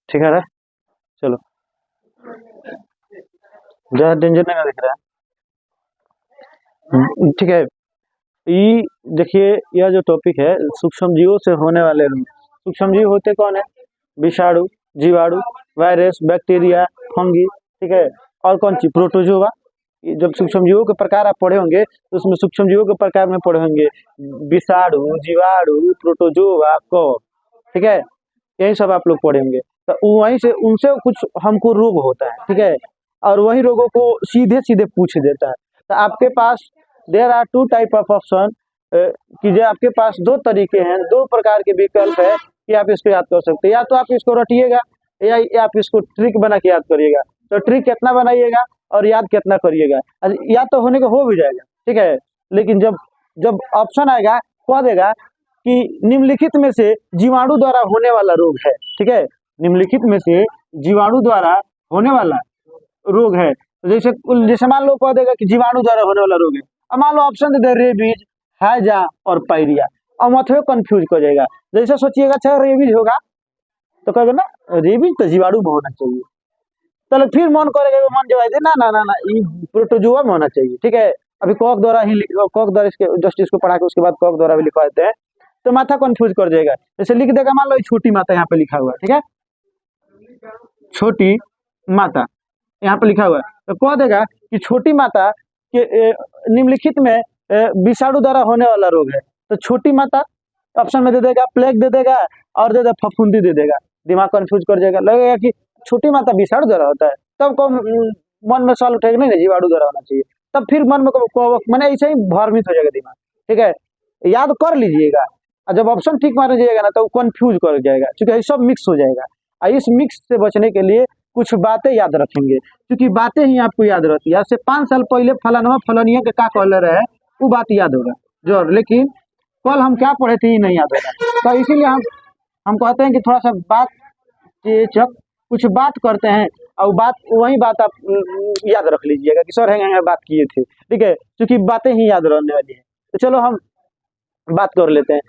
ठीक है रे, चलो ज्यादा डेंजर नहीं ना दिख रहा है। ठीक है, ये देखिए, यह जो टॉपिक है सूक्ष्म जीवों से होने वाले रोग। सूक्ष्म जीव होते कौन है? विषाणु, जीवाणु, वायरस, बैक्टीरिया, फंगी। ठीक है, और कौन सी? प्रोटोजोआ। जब सूक्ष्म जीवों के प्रकार आप पढ़े होंगे तो उसमें सूक्ष्म जीवों के प्रकार में पढ़े होंगे विषाणु, जीवाणु, प्रोटोजोआ, कवक। ठीक है, यही सब आप लोग पढ़े होंगे। तो वहीं से उनसे कुछ हमको रोग होता है। ठीक है, और वही रोगों को सीधे सीधे पूछ देता है। तो आपके पास there are two type of option, कि जो आपके पास दो तरीके हैं, दो प्रकार के विकल्प है कि आप इसको याद कर सकते हैं। या तो आप इसको रटिएगा या आप इसको ट्रिक बना के याद करिएगा। तो ट्रिक कितना बनाइएगा और याद कितना करिएगा, याद तो होने का हो भी जाएगा। ठीक है, लेकिन जब जब ऑप्शन आएगा कह देगा कि निम्नलिखित में से जीवाणु द्वारा होने वाला रोग है। ठीक है, निम्नलिखित में से जीवाणु द्वारा होने वाला रोग है। तो जैसे जैसे मान लो कह देगा कि जीवाणु द्वारा होने वाला रोग है। अब मान लो ऑप्शन दे दे रेबीज, हैजा और पायरिया। अब मतलब कंफ्यूज कर जाएगा। जैसे सोचिएगा अच्छा रेबीज होगा तो कहेगा ना रेबीज तो जीवाणु में होना चाहिए। चलो फिर मन करेगा, मन जो है ना ना ना ना ये प्रोटोजोआ में होना चाहिए। ठीक है, अभी कॉक द्वारा ही कॉक द्वारा इसके जस्ट इसको पढ़ा के उसके बाद कॉक द्वारा भी लिखवा देते हैं। तो माथा कंफ्यूज कर जाएगा। जैसे लिख देगा, मान लो छोटी माता यहाँ पे लिखा हुआ है। ठीक है, छोटी माता यहाँ पे लिखा हुआ है। तो कह देगा कि छोटी माता के निम्नलिखित में विषाणु द्वारा होने वाला रोग है। तो छोटी माता ऑप्शन में दे देगा प्लेग दे देगा और दे देगा फफूंदी दे देगा। दिमाग कंफ्यूज कर जाएगा, लगेगा कि छोटी माता विषाणु द्वारा होता है। तब को मन में सवाल उठेगा नहीं जीवाणु द्वारा होना चाहिए। तब फिर मन में मैंने ऐसे ही भ्रमित हो जाएगा दिमाग। ठीक है, याद कर लीजिएगा और जब ऑप्शन ठीक मार जाएगा ना तो कंफ्यूज कर जाएगा, क्योंकि सब मिक्स हो जाएगा। और इस मिक्स से बचने के लिए कुछ बातें याद रखेंगे, क्योंकि बातें ही आपको याद रहती है। आज से 5 साल पहले फलाना फलानिया के क्या कॉलर है वो बात याद होगा जो, लेकिन कल हम क्या पढ़े थे ये नहीं याद होगा। तो इसीलिए हम कहते हैं कि थोड़ा सा बात जब कुछ बात करते हैं और बात वही बात आप याद रख लीजिएगा कि सर है बात किए थे। ठीक है, क्योंकि बातें ही याद रहने वाली है। तो चलो हम बात कर लेते हैं।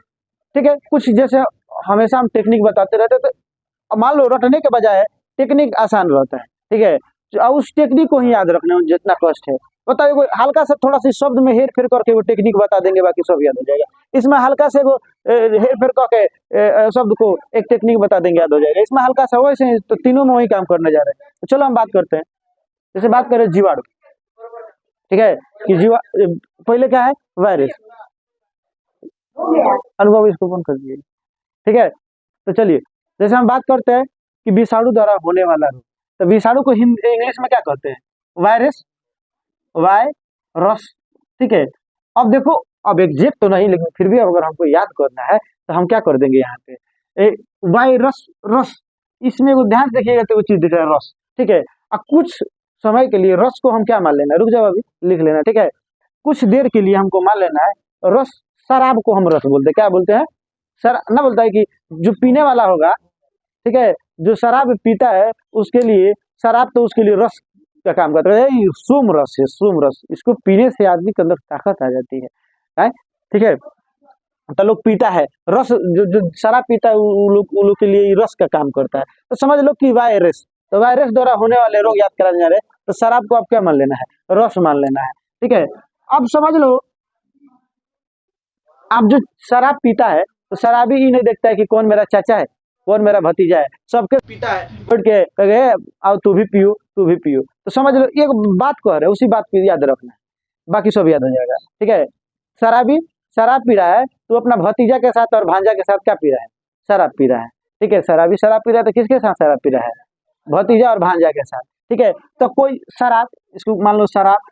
ठीक है, कुछ जैसे हमेशा हम टेक्निक बताते रहते हैं, तो मान लो रटने के बजाय टेक्निक आसान रहता है। ठीक है, तो उस टेक्निक को ही याद रखने में जितना कष्ट है। बताइए कोई हल्का सा थोड़ा सा शब्द में हेर फेर करके वो टेक्निक बता देंगे, बाकी सब याद हो जाएगा। इसमें हल्का से वो हेर फेर करके शब्द को एक टेक्निक बता देंगे, याद हो जाएगा। इसमें हल्का सा वैसे तो तीनों में वही काम करने जा रहे हैं। तो चलो हम बात करते हैं। जैसे बात करें जीवाणु। ठीक है, कि जीवा पहले क्या है? वायरस। अनुभव इसको बंद कर दीजिए। ठीक है, तो चलिए जैसे हम बात करते हैं कि विषाणु द्वारा होने वाला रोग, तो विषाणु को इंग्लिश में क्या कहते हैं? Virus, virus. ठीक है, अब देखो, अब एग्जैक्ट तो नहीं, लेकिन फिर भी अगर हमको याद करना है तो हम क्या कर देंगे यहाँ पे वायरस रस। इसमें वो ध्यान से देखिएगा तो वो चीज दिख रहा है रस। ठीक है, अब कुछ समय के लिए रस को हम क्या मान लेना, रुक जाओ अभी लिख लेना। ठीक है, कुछ देर के लिए हमको मान लेना है रस। शराब को हम रस बोलते हैं, क्या बोलते हैं? सर ना बोलता है कि जो पीने वाला होगा, ठीक है, जो शराब पीता है उसके लिए शराब तो उसके लिए रस का काम करता है। ये सोम रस है, सोम रस। इसको पीने से आदमी के अंदर ताकत आ जाती है। ठीक है, तो लोग पीता है रस, जो शराब पीता है वो लोग के लिए रस का काम करता है। तो समझ लो कि वायरस, तो वायरस द्वारा होने वाले रोग याद कराने जा रहे हैं। तो शराब को आप क्या मान लेना है? रस मान लेना है। ठीक है, अब समझ लो, अब जो शराब पीता है तो शराबी ही नहीं देखता है कि कौन मेरा चाचा है, कौन मेरा भतीजा है, सबके पीता है बैठ के कहे आओ तू भी पियो, तू भी पियो। तो समझ लो एक बात कह रहे, उसी बात को याद रखना है, बाकी सब याद हो जाएगा। ठीक है, शराबी शराब पी रहा है तो अपना भतीजा के साथ और भांजा के साथ क्या पी रहा है? शराब पी रहा है। ठीक है, शराबी शराब पी रहा है तो किसके साथ शराब पी रहा है? भतीजा और भांजा के साथ। ठीक है, तो कोई शराब, इसको मान लो शराब,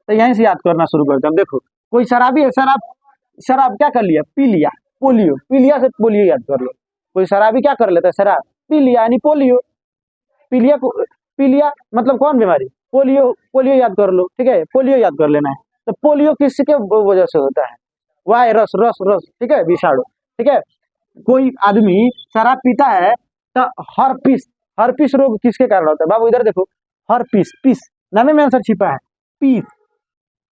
तो यहीं से याद करना शुरू करते हैं। देखो कोई शराबी है, शराब शराब क्या कर लिया? पी लिया। पोलियो, पी लिया से पोलियो याद कर लो। कोई शराबी क्या कर लेता है? शराब पी लिया यानी पोलियो। पीलिया को पी लिया मतलब कौन बीमारी? पोलियो। पोलियो याद कर लो। ठीक है, पोलियो याद कर लेना है। तो पोलियो किसके वजह से होता है? वायरस, रस रस। ठीक है, विषाणु। ठीक है, कोई आदमी शराब पीता है तो हर्पिस, हर्पिस रोग किसके कारण होता है? बाबू इधर देखो, हर्पिस, पीस नामे में आंसर छिपा है, पीस।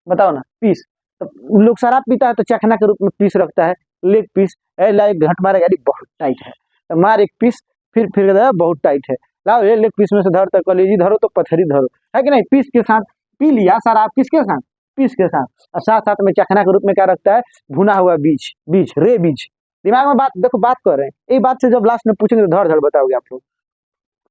बताओ ना, पीस। तो लोग शराब पीता है तो चखना के रूप में पीस रखता है, लेग पीस। लाइक घट मारेगा, बहुत टाइट है तो मार एक पीस, फिर कहता है बहुत टाइट है, लाओ ये लेग पीस में से धर, तो कलेजी धरो तो पथरी धरो, है कि नहीं। पीस के साथ पी लिया शराब, किसके साथ, पीस के साथ, और साथ साथ में चखना के रूप में क्या रखता है, भुना हुआ बीज, बीज रे बीज। दिमाग में बात देखो, बात कर रहे हैं, एक बात से जब लास्ट में पूछेंगे तो धड़ धड़ बताओगे आप लोग,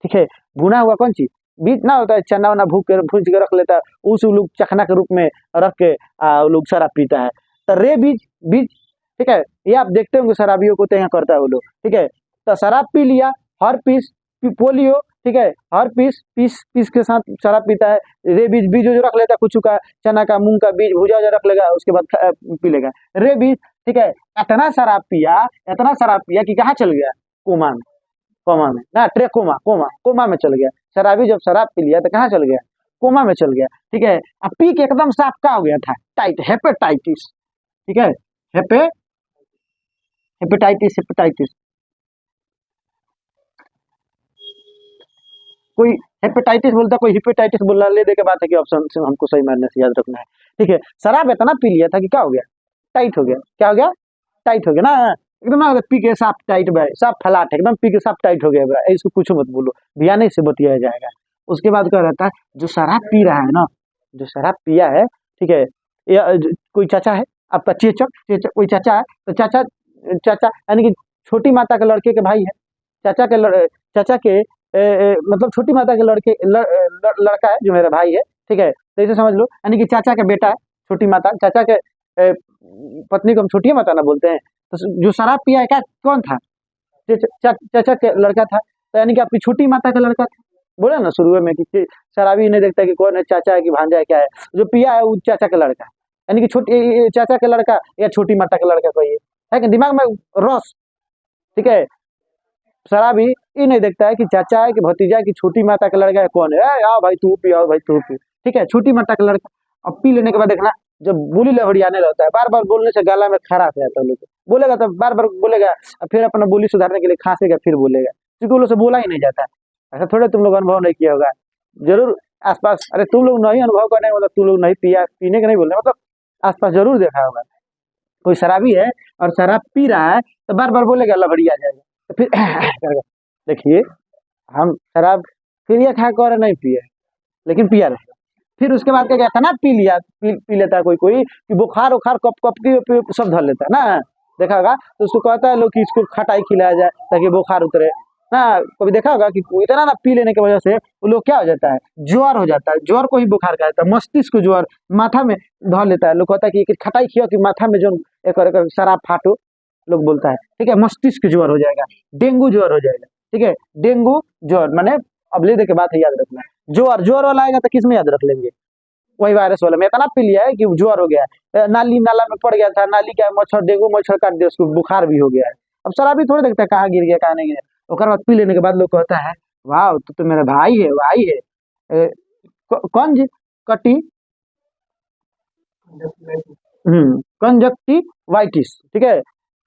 ठीक है। भुना हुआ कौन चीज, बीज ना होता है, चना वना भूज के रख लेता है, उस लोग चखना के रूप में रख के वो लोग शराब पीता है। तो रे बीज, बीज, ठीक है। ये आप देखते होंगे शराबियों को तो यहाँ करता है वो लोग, ठीक है। तो शराब पी लिया, हर पीस पोलियो, ठीक है, हर पीस पीस पीस के साथ शराब पीता है। रे बीज, बीज जो रख लेता है कुछ का, चना का मूंग का बीज भुजा रख लेगा, उसके बाद पी लेगा रे बीज, ठीक है। इतना शराब पिया, इतना शराब पिया कि कहाँ चल गया, कोमा में, कोमा में ना, ट्रेकोमा, कोमा, कोमा में चल गया। शराबी जब शराब पी लिया तो कहाँ चल गया, कोमा में चल गया, ठीक है। अब पी के एकदम साफ का हो गया था, टाइट, हेपेटाइटिस, ठीक है, हेपेटाइटिस, हेपेटाइटिस, कोई हेपेटाइटिस बोलता, कोई हिपेटाइटिस बोल रहा, ले दे के बात है कि ऑप्शन से हमको सही मारने से याद रखना है, ठीक है। शराब इतना पी लिया था कि क्या हो गया, टाइट हो गया, क्या हो गया, टाइट हो गया ना, एकदम ना पी के साफ टाइट भाई, साफ फलाट एकदम पी के साफ टाइट हो गया भाई, इसको कुछ मत बोलो, बयाने से बतियाया जाएगा। उसके बाद क्या रहता है, जो शराब पी रहा है ना, जो शराब पिया है, ठीक है, या कोई चाचा है आपका, चेचक, चेचक कोई चाचा है, तो चाचा, चाचा यानी कि छोटी माता के लड़के के भाई है, चाचा के चाचा के मतलब छोटी माता के लड़के लड़का है जो मेरा भाई है, ठीक है। तो इसे समझ लो, यानी कि चाचा का बेटा है, छोटी माता, चाचा के पत्नी को हम छोटी माता ना बोलते हैं। तो जो शराब पिया है क्या, कौन था, चाचा के लड़का था, तो यानी कि आपकी छोटी माता का लड़का था। बोला ना शुरू में कि शराबी नहीं देखता कि कौन है, चाचा है कि भांजा है, क्या है, जो पिया है वो चाचा का लड़का है, यानी कि छोटी चाचा का लड़का या छोटी माता का लड़का कोई है कि दिमाग में रस, ठीक है। शराबी ये नहीं देखता है कि चाचा है कि भतीजा है कि छोटी माता का लड़का है, कौन है, आओ भाई तू पी, आओ भाई तू पी, ठीक है, छोटी माता का लड़का। अब पी लेने के बाद देखना, जब बोली लहड़ियाने लगता है, बार बार बोलने से गला में खराश हो जाता है, लोग बोलेगा तो बार बार बोलेगा, फिर अपना बोली सुधारने के लिए खांसेगा, फिर बोलेगा, क्योंकि वो लोग से बोला ही नहीं जाता है। ऐसा थोड़े तुम लोग अनुभव नहीं किया होगा, जरूर आसपास, अरे तुम लोग नहीं अनुभव करने मतलब तुम लोग नहीं पिया, पीने का नहीं बोल रहे, मतलब आसपास जरूर देखा होगा, कोई शराबी है और शराब पी रहा है तो बार बार बोलेगा लहड़िया जाएगा, तो फिर करेगा। देखिए, हम शराब पिया खा कर नहीं पिए, लेकिन पिया रहे, फिर उसके बाद क्या कहता है ना, पी लिया, पी लेता है कोई कोई कि बुखार उखार कप कप की सब धर लेता है ना, देखा होगा, तो उसको कहता है लोग कि इसको खटाई खिलाया जाए ताकि बुखार उतरे ना। कभी देखा होगा कि इतना ना पी लेने की वजह से वो लोग क्या हो जाता है, ज्वर हो जाता है, ज्वर को ही बुखार कहता है, मस्तिष्क को ज्वर, माथा में धर लेता है, लोग कहता है कि खटाई खियो कि माथा में जो एक शराब फाटो, लोग बोलता है, ठीक है, मस्तिष्क ज्वर हो जाएगा, डेंगू ज्वर हो जाएगा, ठीक है, डेंगू ज्वर मैंने, अब ले दे के बात है याद रखना, ज्वर, ज्वर वाला आएगा तो किस में याद रख लेंगे, वही वायरस वाला में इतना पी लिया है कि ज्वर हो गया है, नाली नाला में पड़ गया था, नाली का मच्छर, डेंगू मच्छर काट दिया, उसको बुखार भी हो गया है। अब शराबी थोड़ी देखता है कहाँ गिर गया कहाँ नहीं गिरा, उसके बाद पी लेने के बाद लोग कहता है वाह तो मेरा भाई है, भाई है, कौन जी, कटी, कंजक्टिवाइटिस, ठीक है,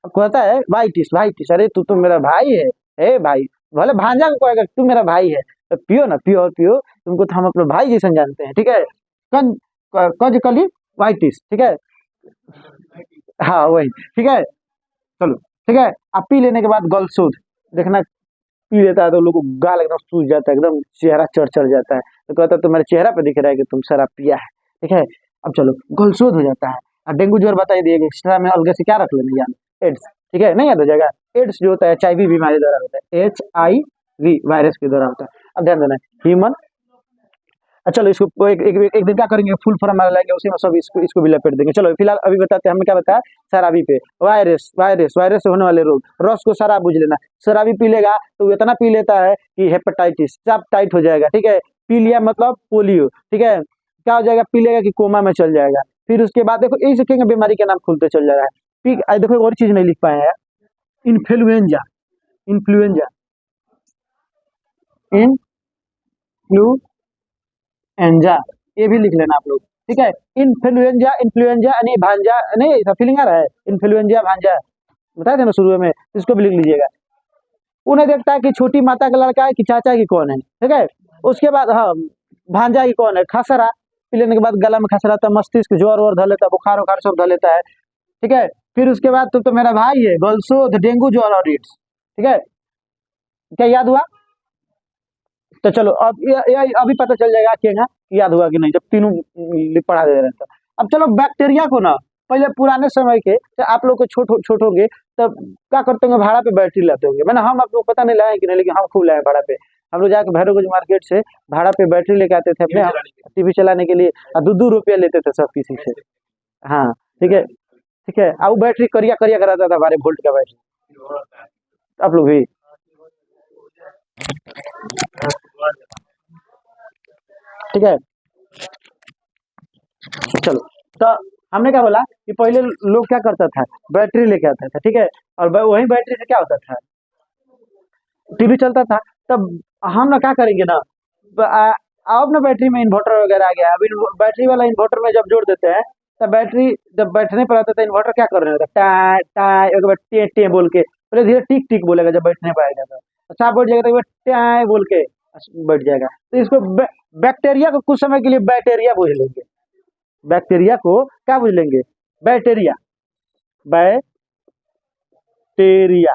अब कहता है वाइटिस, वाइटिस, अरे तू तो मेरा भाई है, ए भाई, भले भांजा को कहेगा तू मेरा भाई है, तो पियो ना, पियो और पियो, तुमको तो हम अपने भाई जैसा जानते हैं, ठीक है, कं कंजकली वाइटिस, ठीक है, हाँ वही, ठीक है, चलो, ठीक है। अब पी लेने के बाद गलसोद, देखना पी लेता है तो लोग को गाल एकदम सूज जाता है, एकदम चेहरा चढ़ जाता है, तो कहता है तुम्हारे चेहरा पे दिख रहा है कि तुम शराब पिया है, ठीक है। अब चलो गलसोद हो जाता है, और डेंगू ज्वर बता ही दिए, एक्स्ट्रा में अलग से क्या रख लेना, याद एड्स, ठीक है, नहीं याद हो जाएगा, एड्स जो होता है HIV बीमारी द्वारा होता है, HIV वायरस के द्वारा होता है। अब ध्यान देना, ह्यूमन, चलो इसको एक दिन क्या करेंगे, फुल फॉर्म लाएंगे, उसी में सब इसको भी लपेट देंगे। चलो फिलहाल अभी बताते हैं, हमने क्या बताया, शराबी पे वायरस, वायरस वायरस से होने वाले रोग, रस को शराब बुझ लेना, शराबी पी लेगा तो इतना पी लेता है कि हेपेटाइटिस, सब टाइट हो जाएगा, ठीक है, पी लिया मतलब पोलियो, ठीक है, क्या हो जाएगा, पी लेगा कि कोमा में चल जाएगा, फिर उसके बाद देखो यही सीखेंगे, बीमारी के नाम खुलते चल जाएगा। देखो एक और चीज नहीं लिख पाए हैं, इन्फ्लुएंजा, इन्फ्लुएंजा, इन्फ्लुएंजा, ये भी लिख लेना आप लोग, ठीक है, इन्फ्लुएंजा, इन्फ्लुएंजा यानी भांजा, नहीं ऐसा फीलिंग आ रहा है, इन्फ्लुएंजा भांजा बताए थे ना शुरू में, इसको भी लिख लीजिएगा। उन्हें देखता है कि छोटी माता का लड़का है कि चाचा की कौन है, ठीक है, उसके बाद हाँ भांजा की कौन है, खसरा, पी लेने के बाद गला में खसरा था, मस्तिष्क ज्वर और धर लेता है, बुखार उखार सब धर लेता है, ठीक है, फिर उसके बाद तो मेरा भाई है, गलसोद, डेंगू ज्वर और एड्स, ठीक है, क्या याद हुआ? तो चलो अब अभी पता चल जाएगा कि हाँ याद हुआ कि नहीं, जब तीनों पढ़ा दे रहे हैं तो। अब चलो बैक्टीरिया को ना, पहले पुराने समय के जब आप लोग को छोट होंगे तब क्या करते होंगे, भाड़ा पे बैटरी लाते होंगे। मैंने हम आप लोग पता नहीं लाए कि नहीं, लेकिन हम खूब लाए भाड़ा पे। हम लोग जाके भैरवगंज मार्केट से भाड़ा पे बैटरी लेके आते थे अपने टीवी चलाने के लिए, और 2-2 रुपया लेते थे सब किसी से। हाँ ठीक है, ठीक है। अब बैटरी करिया करिया कराता था, 12 वोल्ट का बैटरी। आप लोग भी ठीक है। चलो, तो हमने क्या बोला कि पहले लोग क्या करता था, बैटरी लेके आता था, ठीक है। और वही बैटरी से क्या होता था, टीवी चलता था। तब हम ना क्या करेंगे ना, अब ना बैटरी में इन्वर्टर वगैरह आ गया। अभी बैटरी वाला इन्वर्टर में जब जोड़ देते हैं, तब बैटरी जब बैठने पर आता था, इन्वर्टर क्या कर रहे होता है, टाय टाय एक बार टे टे बोल के, पहले धीरे टिक टिक बोलेगा जब बैठने पर आएगा तो। अच्छा बैठ जाएगा तो एक बार टाय बोल के बैठ जाएगा। तो इसको बैक्टीरिया को कुछ समय के लिए बैक्टीरिया बोल लेंगे, बैक्टीरिया को क्या बुझ लेंगे, बैक्टीरिया, बैक्टीरिया।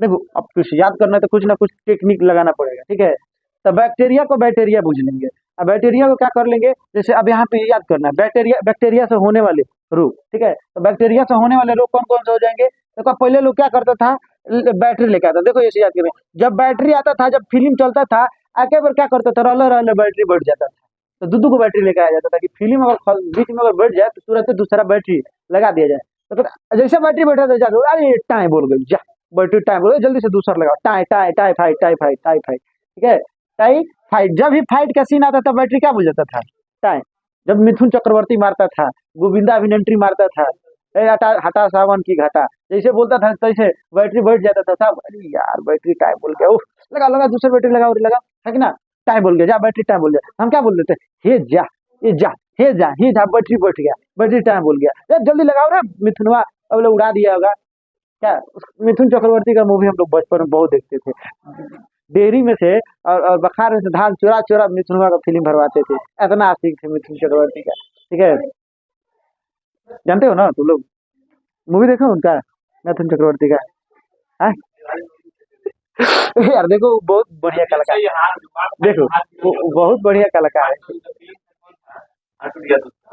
देखो अब कुछ याद करना है तो कुछ ना कुछ टेक्निक लगाना पड़ेगा, ठीक है। तो बैक्टीरिया को बैक्टीरिया बुझ लेंगे। अब बैक्टीरिया को क्या कर लेंगे, जैसे अब यहाँ पे याद करना है, बैक्टीरिया बैक्टीरिया से होने वाले रोग, ठीक है। तो बैक्टीरिया से होने वाले रोग कौन कौन से हो जाएंगे। देखो पहले लोग क्या करता था, बैटरी लेके आता, देखो ऐसे याद करें, जब बैटरी आता था, जब फिल्म चलता था, आके बार क्या करता था, रहले रहले बैटरी बढ़ जाता था। तो दो को बैटरी लेके आया जाता था कि फिल्म अगर बीच में अगर बढ़ जाए तो तुरंत दूसरा बैटरी लगा दिया जाए। तो जैसे बैटरी बैठा था, जाके अरे टाइम बोल गई, जा बैटरी टाइम बोल गई, जल्दी से दूसरा लगाओ, tie tie tie fight tie fight tie fight, ठीक है। टाई फाइट, जब भी फाइट का सीन आता था बैटरी क्या बोल जाता था, टाइम। जब मिथुन चक्रवर्ती मारता था, गोविंदा अभिनेत्री मारता था, ए हटा हटा सावन की घटा, जैसे बोलता था तैसे बैटरी बढ़ जाता था सब, अरे यार बैटरी टाइम बोल गया, उफ लगा लगा दूसरी बैटरी लगा और लगा, है कि ना, टाइम बोल गया, जा बैटरी टाइम बोल गया। हम क्या बोल देते, हे जा ये जा, हे जा हे जा, बैटरी बैठ गया, बैटरी टाइम बोल गया, जल्दी लगाओ रे मिथुनवा, अब लोग उड़ा दिया होगा क्या। मिथुन चक्रवर्ती का मूवी हम लोग बचपन में बहुत देखते थे, डेयरी में से और बखार में से धान चोरा चोरा मिथुनवा का फिल्म भरवाते थे, इतना आशिक थे मिथुन चक्रवर्ती का, ठीक है। जानते हो ना तुम लोग, मूवी देखो उनका, मिथुन चक्रवर्ती का, हाँ? यार देखो वो बहुत बढ़िया कलाकार, देखो वो बहुत बढ़िया कलाकार है,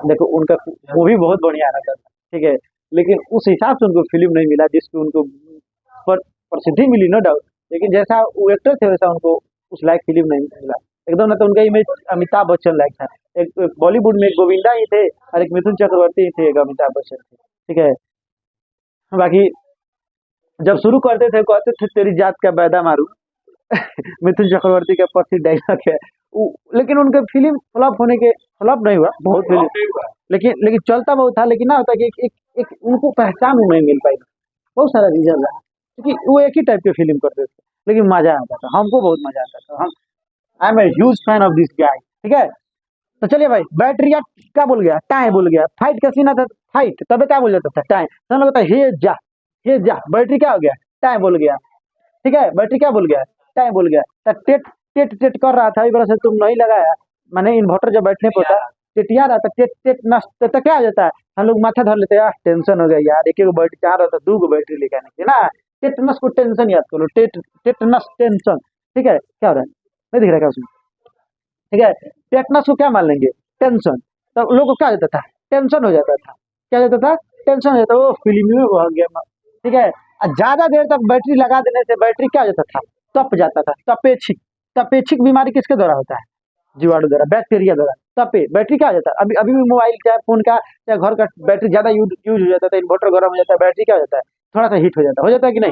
देखो उनका मूवी बहुत बढ़िया रहता था, ठीक है। लेकिन उस हिसाब से उनको फिल्म नहीं मिला जिसकी उनको प्रसिद्धि मिली, नो डाउट। लेकिन जैसा वो एक्टर थे वैसा उनको उस लायक फिल्म नहीं मिला एकदम, ना तो उनका इमेज अमिताभ बच्चन लायक था। एक बॉलीवुड में एक गोविंदा ही थे और एक मिथुन चक्रवर्ती ही थे, एक अमिताभ बच्चन थे, ठीक है। बाकी जब शुरू करते थे कहते थे तेरी जात का बैदा मारू, मिथुन चक्रवर्ती का प्रसिद्ध डायलॉग है। लेकिन उनके फिल्म फ्लॉप होने के, फ्लॉप नहीं हुआ बहुत फिल्म, लेकिन चलता बहुत था। लेकिन ना होता कि एक उनको पहचान नहीं मिल पाई, बहुत सारा रीजन रहा, क्योंकि वो एक ही टाइप के फिल्म करते थे, लेकिन मजा आता था, हमको बहुत मजा आता था। हम I am a huge fan of this guy, ठीक है। तो चलिए भाई, बैटरिया क्या बोल गया, टाइम बोल गया, फाइट का सीन आता था, फाइट तबे क्या बोल जाता था, टाइम। तो हम लोग हे जा, हे जा, बैटरी क्या हो गया, टाइम बोल गया, ठीक है। बैटरी क्या बोल गया, टाइम बोल गया। तो टेट टेट टेट कर रहा था, एक बार से तुम नहीं लगाया, मैंने इन्वर्टर जब बैठने पर होता टेटिया रहा था, टेट टेट नष्ट तो क्या हो जाता है, हम लोग माथा धर लेते हैं, टेंशन हो गया यार, एक बैटरी चाह रहा था, 2 बैटरी लेके आने की ना। टेटनस को टेंशन याद करो, टेटनस टेंशन, ठीक है। क्या हो रहा है, नहीं दिख रहा क्या उसमें, ठीक है। टेटनस को क्या मान लेंगे, टेंशन। तो लोगों को क्या हो जाता था, टेंशन हो जाता था, क्या हो जाता था, टेंशन हो जाता, वो फिल्म में हो गया, ठीक है। ज्यादा देर तक बैटरी लगा देने से बैटरी क्या हो जाता था, तप जाता था, तपेक्षिक। तपेक्षिक बीमारी किसके द्वारा होता है, जीवाणु द्वारा, बैक्टीरिया द्वारा। तपे बैटरी क्या हो जाता है, अभी अभी भी मोबाइल चाहे फोन का चाहे घर का बैटरी ज्यादा यूज हो जाता है, इन्वर्टर गर्म हो जाता है, बैटरी क्या हो जाता है, थोड़ा सा हीट हो जाता है कि नहीं।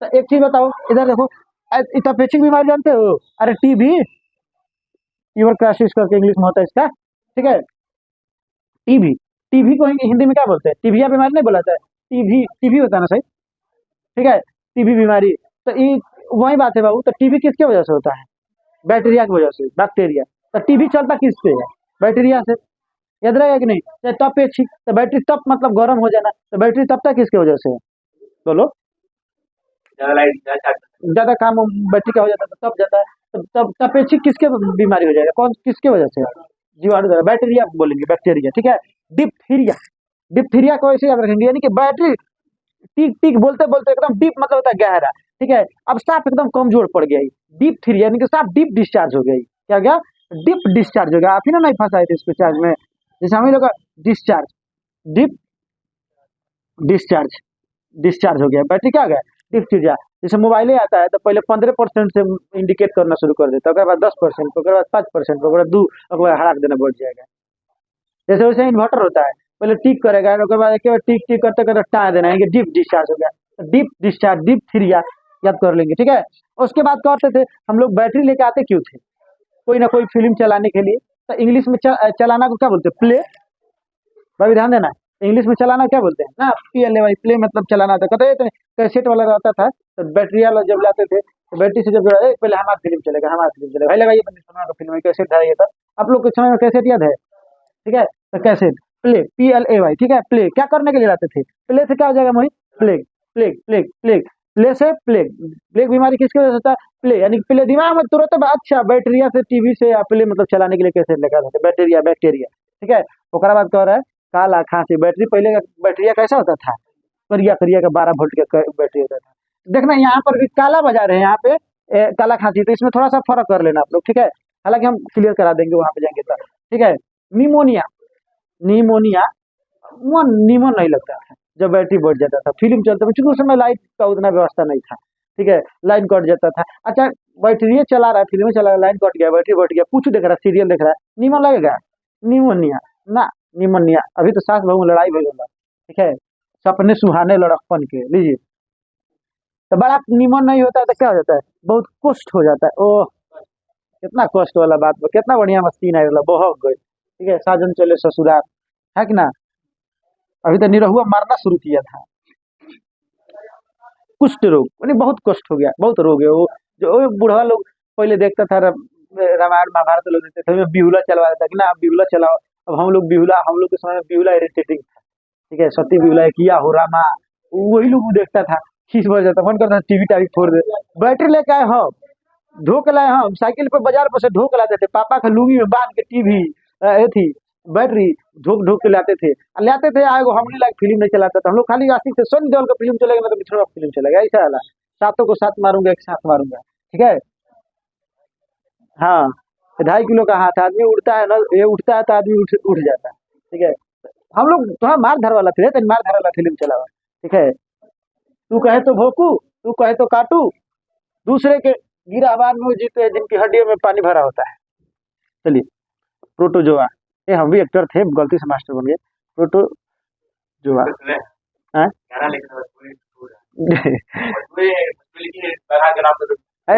तो एक चीज बताओ इधर देखो, तपेक्षिक बीमारी जानते हो, अरे टीबी, ट्यूबर क्राइसिस करके इंग्लिश में होता है इसका, ठीक है। टीबी, टीबी को हिंदी में क्या बोलते हैं, टीबिया बीमारी नहीं बोला जाता है, टीबी टीबी होता है ना सही, ठीक है, टीबी बीमारी। तो ये वही बात है बाबू, तो टीबी किसके वजह से होता है, बैक्टीरिया की वजह से, बैक्टीरिया। तो टीबी चलता किससे है, बैक्टीरिया से, याद रहेगा कि नहीं। तो तपेक्षिक, तो बैटरी तप मतलब गर्म हो जाना, तो बैटरी तपता किसके वजह से है, बोलो, ज्यादा काम बैटरी का हो जाता है तो तप जाता है। तब तपेक्षिक किसके बीमारी हो जाएगा, कौन किसके वजह से, जीवाणु द्वारा, बैक्टीरिया बोलेंगे, बैक्टीरिया, ठीक है। डिप्थीरिया, डिप्थीरिया को ऐसे याद रखेंगे, यानी कि बैटरी टिक टिक बोलते बोलते एकदम डीप मतलब होता है गहरा, ठीक है। अब सांप एकदम कमजोर पड़ गया, डीप थ्री यानी कि सांप डीप डिस्चार्ज हो गई। क्या गया? डीप डिस्चार्ज हो गया। आप ही ना नहीं फंसाए थे इसको चार्ज में, जैसे हम ही लोग डिस्चार्ज, डीप डिस्चार्ज, डिस्चार्ज हो गया बैटरी, क्या हो गया? Dip three. जैसे मोबाइल ही आता है तो पहले 15% से इंडिकेट करना शुरू कर देता है, उसके बाद 10%, उसके बाद 5%, उसके बाद 2, उसके बाद हड़ाक देना बढ़ जाएगा। जैसे वैसे इन्वर्टर होता है, पहले टिक करेगा, उसके बाद एक बार टिक टिक करते करते टाँग देना है, डीप डिस्चार्ज हो गया। तो डीप डिस्चार्ज, डीप थ्री याद कर लेंगे, ठीक है। उसके बाद क्या करते थे हम लोग, बैटरी लेके आते क्यों थे? कोई ना कोई फिल्म चलाने के लिए। तो इंग्लिश में चलाना को क्या बोलते हैं? प्ले। भाई ध्यान देना, इंग्लिश में चलाना क्या बोलते हैं ना? PLAY, प्ले मतलब चलाना था। कहते थे कैसेट वाला रहता था, तो बैटरी वाला जब लाते थे तो बैटरी से जब जोड़ा, पहले हमारा फिल्म चलेगा, हमारा फिल्म चलेगा, भाई लगाइए बंदी सोना का फिल्म है, कैसेट था ये था। आप लोग के समय में कैसेट याद है? ठीक है, तो कैसेट प्ले, PLAY, ठीक है। प्ले क्या करने के लिए लाते थे? प्ले से क्या हो जाएगा Mohit? Plague, plague, plague, plague, play से प्लेग। प्लेग बीमारी किसके वजह से होता है? प्ले यानी प्ले। दिमाग में तुरंत अच्छा, बैटरिया से, टीवी से, या प्ले मतलब चलाने के लिए कैसेट लगा देते, बैटरिया, बैक्टीरिया, ठीक है। ओकरा बाद कह रहा है काला खांसी। बैटरी पहले का बैटरिया कैसा होता था? करिया करिया का 12 वोल्ट का बैटरी होता था। देखना यहाँ पर भी काला बजा रहे हैं, यहाँ पे काला खांसी, तो इसमें थोड़ा सा फर्क कर लेना आप लोग, ठीक है। हालांकि हम क्लियर करा देंगे वहां पे जाएंगे तो, ठीक है। निमोनिया, निमोनिया, वो नीमो नहीं लगता था जब बैटरी बढ़ जाता था, फिल्म चलता था, क्योंकि उस समय लाइट का उतना व्यवस्था नहीं था, ठीक है। लाइन कट जाता था। अच्छा, बैटरी चला रहा है, फिल्म चला रहा है, लाइन कट गया, बैटरी बढ़ गया, कुछ देख रहा है, सीरियल देख रहा है, नीमो लगेगा? निमोनिया ना, निमोनिया। अभी तो सास बहू में लड़ाई भी होगा, ठीक है। सपने सुहाने लड़कपन के लीजिए, तो बड़ा निमन नहीं होता है तो क्या हो जाता है? बहुत कष्ट हो जाता है। ओह, कितना कष्ट वाला बात, कितना बढ़िया मस्ती है वाला, बहुत गई, ठीक है। साजन चले ससुराल, है कि ना। अभी तो निरहुआ मारना शुरू किया था। कुष्ठ रोग यानी बहुत कष्ट हो गया, बहुत रोग है वो। जो वो बूढ़ा लोग पहले देखता था, रामायण महाभारत लोग देखते थे, उसमें बिहुला चलवा देता कि ना आप बिहुला चलाओ। अब हम लोग बिहुला, हम लोग के समय में बिहुला इरिटेटिंग था, ठीक है। सती बिहुला है, किया हो रामा, वही लोग देखता था, खींच भर जाता, मन करता था टीवी टावी फोड़ दे। बैटरी लेके आए हम, ढो के लाए हम, साइकिल पे बाजार पर से ढो के लाते थे, पापा का लुंगी में बांध के टीवी थी बैटरी, ढोक ढोक के लाते थे, लाते थे आए हमने लायक फिल्म नहीं चलाता था हम लोग, खाली आशिक थे, सनी देओल का फिल्म चलेगा ना तो बिछड़वा फिल्म चलेगा, ऐसा वाला। सातों को साथ मारूंगा, एक साथ मारूंगा, ठीक है। हाँ, 2.5 किलो का हाथ, आदमी उड़ता है ना, ये उठता है तो आदमी उठ उठ जाता है, ठीक है। हम लोग थोड़ा मार धार वाला थे, मार धार वाला फिल्म चला हुआ, ठीक है। तू कहे तो भोकू, तू कहे तो काटू, दूसरे के गिरा आबाद में वो जीते हैं जिनकी हड्डियों में पानी भरा होता है। चलिए, प्रोटोजोआ, ये हम भी एक्टर थे, गलती से मास्टर बन गए। प्रोटोजोआ, हाँ? है,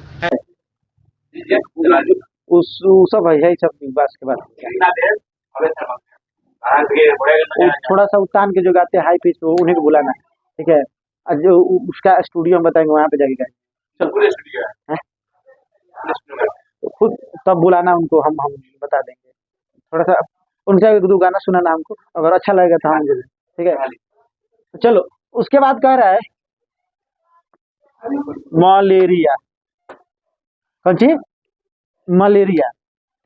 है, वो सब है सब बिग बास के बाद। वो थोड़ा सा उतान के जो गाते हैं हाई पिच पे, उन्हीं को बुलाना, ठीक है। और जो उसका स्टूडियो हम बताएंगे वहां पे जाके गाएंगे। हैं? तो खुद तब बुलाना उनको, हम बता देंगे थोड़ा सा, उनका एक दो गाना सुनाना हमको, अगर अच्छा लगेगा तो हम जरूर, ठीक है। तो चलो, उसके बाद कह रहा है मलेरिया, कौन सी? मलेरिया,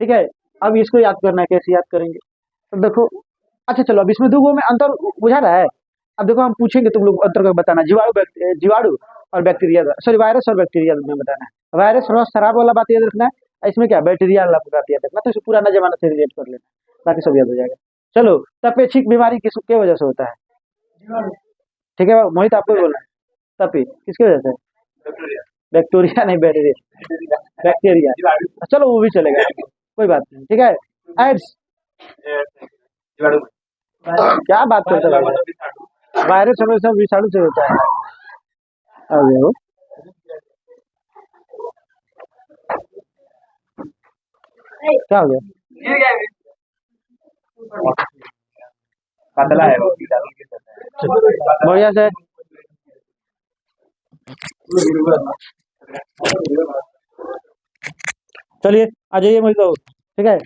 ठीक है। अब इसको याद करना है, कैसे याद करेंगे? तो देखो, अच्छा चलो, अब इसमें दो में अंतर बुझा रहा है। अब देखो हम पूछेंगे, तुम लोग अंतर को बताना, जीवाणु और बैक्टीरिया, सॉरी वायरस और बैक्टीरिया में बताना है। वायरस थोड़ा शराब वाला बात याद रखना है, इसमें क्या बैक्टीरिया वाला बात याद रखना, तो इसे पुराना जमाना से रिलेट कर लेना, बाकी सब याद हो जाएगा। चलो, तपेक्षिक बीमारी किसके वजह से होता है? ठीक है, मोहित आपको भी बोलना है, तपी किसकी वजह से? बैक्टीरिया नहीं, बैक्टीरिया, बैक्टीरिया, चलो वो भी चलेगा, कोई बात नहीं, ठीक है। एड्स, क्या बात करते हैं? वायरस हमेशा विषाणु से होता है। अरे वो क्या हो गया? पतला है वो, बढ़िया से। चलिए आ जाइए मोहित बाबू, ठीक है।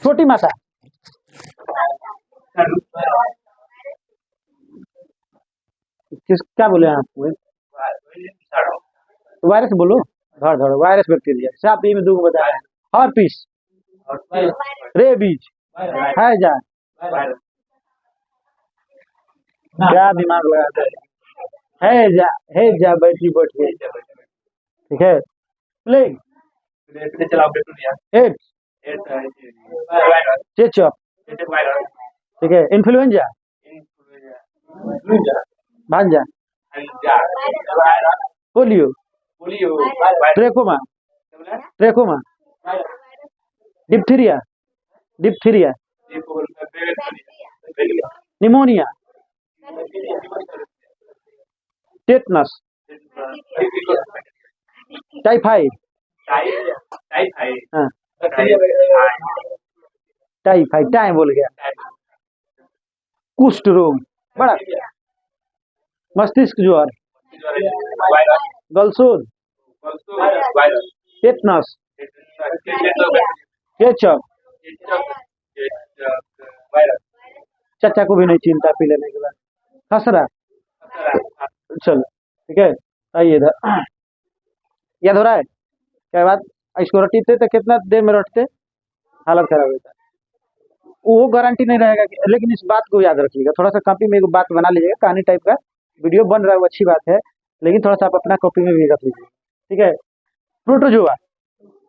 छोटी माता, किस क्या बोले आप? वायरस बोलो, धड़ धड़ वायरस बैक्टीरिया, साफ में दो बताया, हॉर्पिस, रेबीज, हैजा, क्या दिमाग लगाते जा है जा बैटरी बैठ गई। ठीक है, प्लेग, एड्स, चेचक, ठीक है, इन्फ्लुएंजा, भांजा, polio, trachoma, trachoma, diphtheria, diphtheria, pneumonia, tetanus, typhoid, हाँ, टाइफाइड, टाइम बोल गया, कुष्ठ रोग, बड़ा, मस्तिष्क ज्वर, गलसोद, टेटनस, केचप, चाचा को भी नहीं चिंता पी लेने के बाद, खसरा, चलो ठीक है, आइए इधर, याद हो रहा है क्या बात? इसको रटते तो कितना देर में रटते हालत खराब होता है, वो गारंटी नहीं रहेगा कि, लेकिन इस बात को याद रखिएगा, थोड़ा सा कॉपी में एक बात बना लीजिएगा, कहानी टाइप का वीडियो बन रहा है वो अच्छी बात है, लेकिन थोड़ा सा आप अपना कॉपी में भी रख लीजिए। ठीक है, प्रोटोजोआ,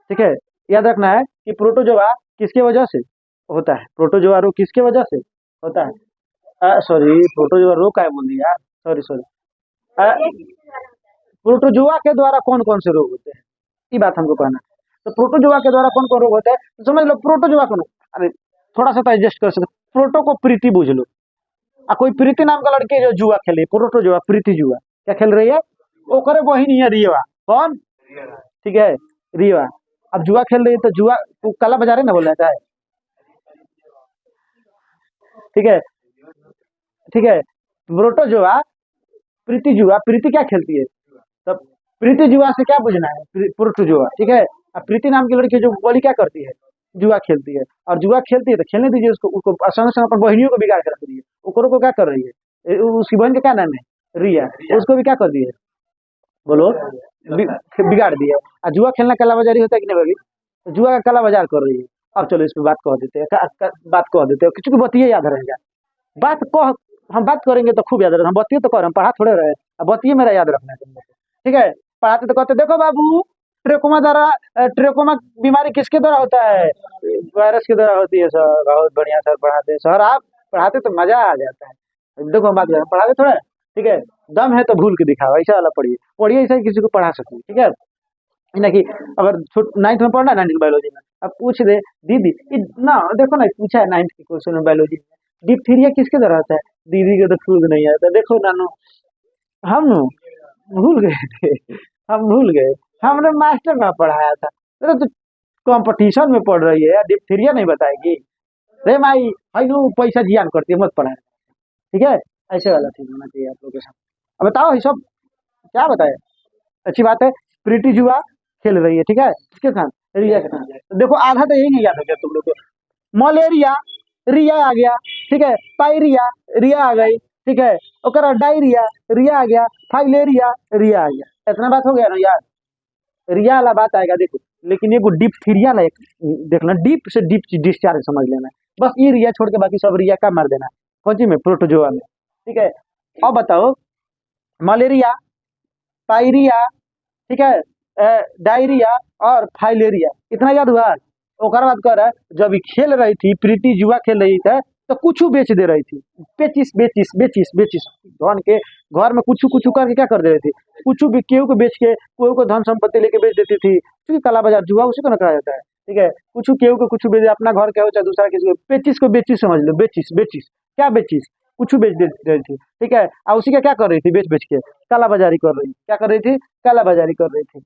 ठीक है, याद रखना है कि प्रोटोजोआ किसके वजह से होता है, प्रोटोजोआ रोग किसके वजह से होता है, सॉरी प्रोटोजोआ रोग का है बोल दिया, सॉरी सॉरी, प्रोटोजोआ के द्वारा कौन कौन से रोग होते हैं, ये बात हमको कहना है। तो प्रोटोजोआ के द्वारा कौन कौन रोग होता है, तो समझ लो प्रोटोजोआ कौन, अरे थोड़ा सा तो एडजस्ट कर सकते, प्रोटो को प्रीति बुझ लो, कोई प्रीति नाम का लड़की है जो जुआ खेले, प्रोटोजोआ, प्रीति जुआ क्या खेल रही है, वो करे वही नहीं है रियवा, कौन, ठीक है, रियवा, अब जुआ खेल रही है तो जुआ काला बाजार है ना बोल रहा है, ठीक है, ठीक है, प्रोटोजोआ, प्रीति जुआ, प्रीति क्या खेलती है, तब प्रीति जुआ से क्या बुझना है, प्रोटोजोआ, ठीक है, अब प्रीति नाम की लड़की जो बोली क्या करती है, जुआ खेलती है, और जुआ खेलती है तो खेलने दीजिए उसको, संग संग अपन बहनियों को बिगाड़ कर रख दीजिए, ओकरो को क्या कर रही है, उसकी बहन का क्या नाम है, रिया, उसको भी क्या कर दिए, बोलो, बिगाड़ दिया, और जुआ खेलना काला बाजारी होता है कि नहीं भाभी, तो जुआ का काला बाजार कर रही है। अब चलो इस पे बात कह देते हैं, बात कह देते हैं, क्योंकि बतिये याद रहेगा, बात कह, हम बात करेंगे तो खूब याद रहेगा, हम बतिये तो कर, हम पढ़ा थोड़े रहे, अब बतिये मेरा याद रखना है तुमको, ठीक है, पढ़ाते तो कहते देखो बाबू, ट्रेकोमा द्वारा, ट्रेकोमा बीमारी किसके द्वारा होता है, वायरस के द्वारा होती है सर, बहुत बढ़िया सर पढ़ाते हैं सर, आप पढ़ाते तो मजा आ जाता है, देखो हम बात करें पढ़ाते थोड़ा, ठीक है, दम है तो भूल के दिखाओ, ऐसा वाला पढ़िए, पढ़िए ऐसा ही किसी को पढ़ा सकते, ठीक है ना, कि अगर 9th में पढ़ना है, 9th बायोलॉजी में, अब पूछ दे दीदी, ना देखो ना पूछा है 9th के क्वेश्चन में बायोलॉजी में, डिप्थीरिया किसके द्वारा होता है, दीदी को तो खुद नहीं आता, देखो नानो, हम भूल गए थे, हम भूल गए, हमने मास्टर में पढ़ाया था, अरे तो कंपटीशन में पढ़ रही है यार, डिप्थीरिया नहीं बताएगी, रे माई भाई नो पैसा जियान करती है, मत पढ़ाए, ठीक है, ऐसे वाला चीज होना चाहिए आप लोगों के साथ। अब बताओ ये सब क्या बताए, अच्छी बात है, प्रीति जुआ खेल रही है, ठीक है, किसके साथ, रिया के साथ, तो देखो आधा तो यही नहीं याद हो गया तुम लोग को, मलेरिया, रिया आ गया, ठीक है, पायरिया, रिया आ गई, ठीक है, ओकर डायरिया, रिया आ गया, फाइलेरिया, रिया आ गया, इतना बात हो गया ना यार, रिया वाला बात आएगा देखो, लेकिन ये डिप्थीरिया ला देखना, डीप से डीप डिस्चार्ज समझ लेना, बस ये रिया छोड़ के बाकी सब रिया का मार देना, कौन सी में, प्रोटोजोआ में, ठीक है, अब बताओ, मलेरिया, पायरिया, ठीक है, डायरिया और फाइलेरिया, इतना याद हुआ, ओकर बाद कह रहा है जब ये खेल रही थी, प्रीति जुआ खेल रही थी तो कुछ बेच दे रही थी, बेचिस बेचिस बेचिस बेचिस, धन के घर में कुछ कुछ करके क्या कर दे रही थी, कुछ भी केहू को बेच के, कोई को धन संपत्ति लेके बेच देती थी, क्योंकि काला बाजार जुआ उसी को ना कहा जाता है, ठीक है, कुछ केहू को कुछ बेच, अपना घर के हो चाहे दूसरा किसी को, पेचिस को बेचिस समझ लो, बेचिस बेचिस, क्या बेचिस, कुछ बेच दे रही थी, ठीक है, और उसी का क्या कर रही थी, बेच बेच के काला बाजारी कर रही, क्या कर रही थी, काला बाजारी कर रही थी,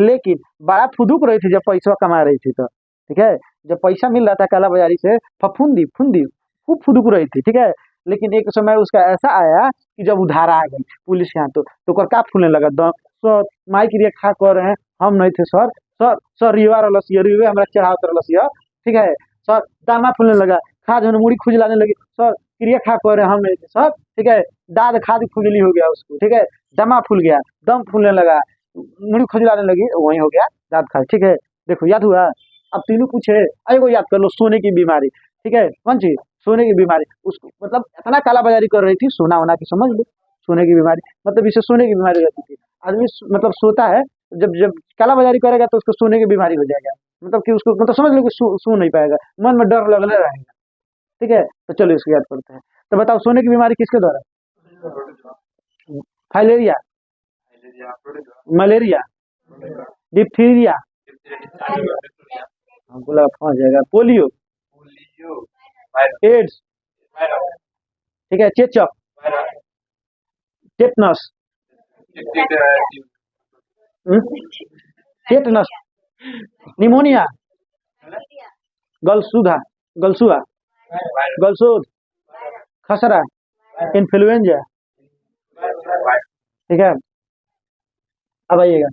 लेकिन बड़ा फुदुक रही थी जब पैसा कमा रही थी तो, ठीक है, जब पैसा मिल रहा था काला बाजारी से, फफूंदी फुंदी खूब फुदुक रही थी, ठीक है, लेकिन एक समय उसका ऐसा आया कि जब उधार आ गई पुलिस के यहाँ, तो कर का फूलने लगा, सर माइक रिया खा कर रहे हैं, हम नहीं थे सर, सर सर रिवा रलसिया रिवे हमारा चढ़ावत रलसिया, ठीक है, सर दामा फूलने लगा, खा जो मुड़ी खुजलाने लगी, सर क्रिया खा कर रहे हैं, हम नहीं थे सर, ठीक है, दाद खाद खुजली हो गया उसको, ठीक है, दमा फूल गया, दम फूलने लगा, मुड़ी खुजलाने लगी, वही हो गया दाद खाद, ठीक है, देखो याद हुआ, अब तीनों पूछे, अरे को याद कर लो, सोने की बीमारी, ठीक है, कौन चीज, सोने की बीमारी, उसको मतलब इतना काला बाजारी कर रही थी, सोना वोना की समझ लो, सोने की बीमारी, मतलब इसे सोने की बीमारी हो जाती थी। आदमी मतलब सोता है, जब जब कालाबाजारी करेगा तो उसको सोने की बीमारी हो जाएगा, मतलब कि उसको मतलब समझ लो कि सो नहीं पाएगा, मन में डर लगने रहेगा। ठीक है, तो चलो इसको याद करते हैं। तो बताओ सोने की बीमारी किसके द्वारा? फाइलेरिया, मलेरिया, डिप्थीरिया, गुलाब पहुंच जाएगा, पोलियो, एड्स, ठीक है, चेचक, टेटनस, टेटनस, निमोनिया, गलसूधा, गलसुआ, गलसोद, खसरा, इन्फ्लुएंजा। ठीक है, अब आइएगा,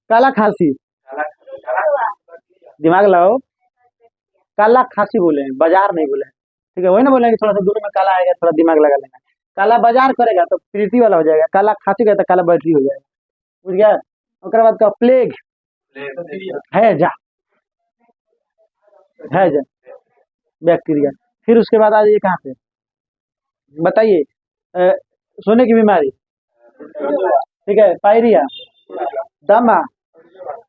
काला खांसी, दिमाग लगाओ, काला खांसी बोले हैं, बाजार नहीं बोले हैं। ठीक है, वही ना बोले हैं कि थोड़ा सा दूर में काला आएगा, थोड़ा दिमाग लगा लेना। काला बाजार करेगा तो प्रीति वाला हो जाएगा, काला खांसी का तो काला बैटरी हो जाएगा। बुझ गया? उसके बाद का प्लेग, है जा, है जा, बैक्टीरिया। फिर उसके बाद आ जाइए कहाँ पे, बताइए, अ, सोने की बीमारी, ठीक है, पायरिया, दमा,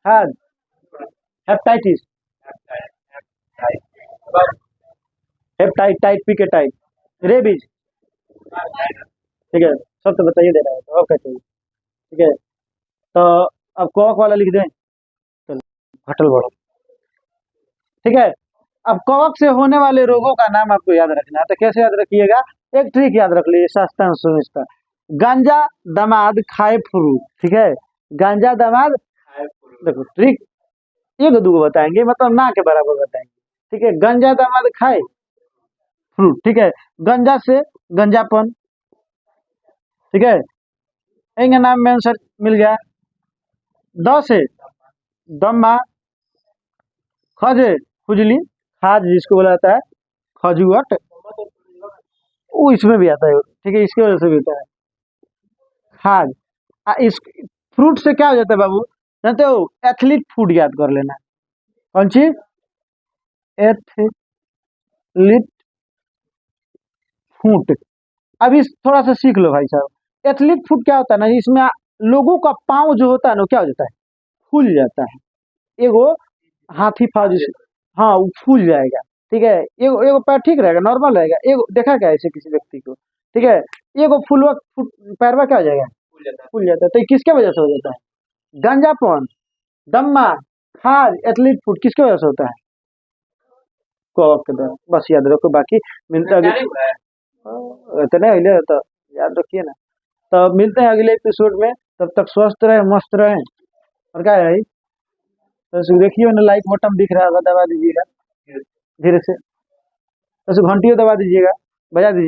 हद, हेपेटाइटिस, हेपेटाइट, टाइट पी के टाइट, रेबीज। ठीक है, सब तो बताइए दे रहा है, तो और क्या चाहिए? ठीक है, तो अब कॉक वाला लिख दें, चलो घटल बढ़ो। ठीक है, अब कवक से होने वाले रोगों का नाम आपको याद रखना है, तो कैसे याद रखिएगा? एक ट्रिक याद रख लीजिए, सस्ता और सुविस्ता। गांजा दमाद खाए फ्रूट, ठीक है, गांजा दमाद, देखो ट्रिक एक दो बताएंगे, मतलब ना के बराबर बताएंगे। ठीक है, गांजा दमाद खाए फ्रूट, ठीक है, गंजा से गंजापन, ठीक है, इनका नाम में आंसर मिल गया। द से दमा, खजे खुजली, खाज जिसको बोला जाता है, खजुआट, वो इसमें भी आता है, ठीक है, इसकी वजह से भी होता है खाज। इस फ्रूट से क्या हो जाता है बाबू, जानते हो? एथलीट फूड याद कर लेना। कौन चीज? Athlete food. अभी थोड़ा सा सीख लो भाई साहब, एथलीट फूड क्या होता है ना, इसमें लोगों का पाँव जो होता है ना, क्या हो जाता है? फूल जाता है। एगो हाथी पाँव जिसे, हाँ वो फूल जाएगा। ठीक है, एगो एगो पैर ठीक रहेगा, नॉर्मल रहेगा, एगो देखा क्या ऐसे किसी व्यक्ति को? ठीक है, एगो फुलवा पैरवा क्या हो जाएगा? फूल जाता है। तो ये किसके वजह से हो जाता है? गंजापन, दम्मा, खाज, एथलीट फूड किसके वजह से होता है? कॉक के द्वारा। बस याद रखो, बाकी मिलते हैं इतने अगले तो याद रखिए ना। तो मिलते हैं अगले एपिसोड में, तब तक स्वस्थ रहे, मस्त रहे। और क्या है भाई, तो देखिए ना, लाइक बटन दिख रहा होगा, दबा दीजिएगा धीरे से, तो घंटियों दबा दीजिएगा, बजा दीजिए।